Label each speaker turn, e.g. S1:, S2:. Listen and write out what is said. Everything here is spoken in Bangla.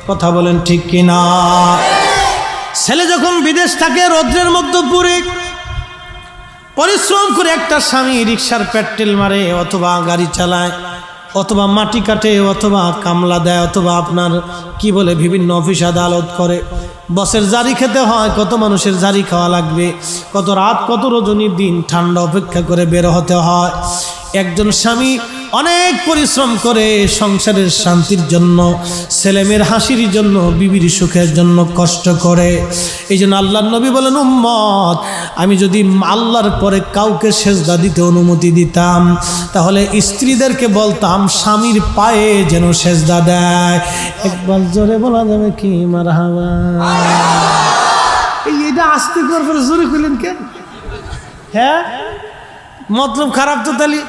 S1: কথা বলেন ঠিক কিনা? ছেলে যখন বিদেশ থাকে রৌদ্রের মধ্যে পুরে পরিশ্রম করে একটা স্বামী রিক্সার পেট্রোল মারে অথবা গাড়ি চালায় অথবা মাটি কাটে অথবা কামলা দেয় অথবা আপনার কি বলে বিভিন্ন অফিস আদালত করে, বসের জারি খেতে হয়, কত মানুষের জারি খাওয়া লাগবে, কত রাত কত রজনী দিন ঠান্ডা অপেক্ষা করে বের হতে হয়। একজন স্বামী অনেক পরিশ্রম করে সংসারের শান্তির জন্য, ছেলেমেয়ের হাসির জন্য, বিবির সুখের জন্য কষ্ট করে। এই জন্য আল্লাহর নবী বলেন, উম্মত আমি যদি আল্লাহর পরে কাউকে সেজদা দিতে অনুমতি দিতাম তাহলে স্ত্রীদেরকে বলতাম স্বামীর পায়ে যেন সেজদা দেয়। একবার জোরে বলা যাবে কি মারহাবা? এটা আস্তে করে জোরে করলেন কেন? হ্যাঁ মতলব খারাপ তো তালি।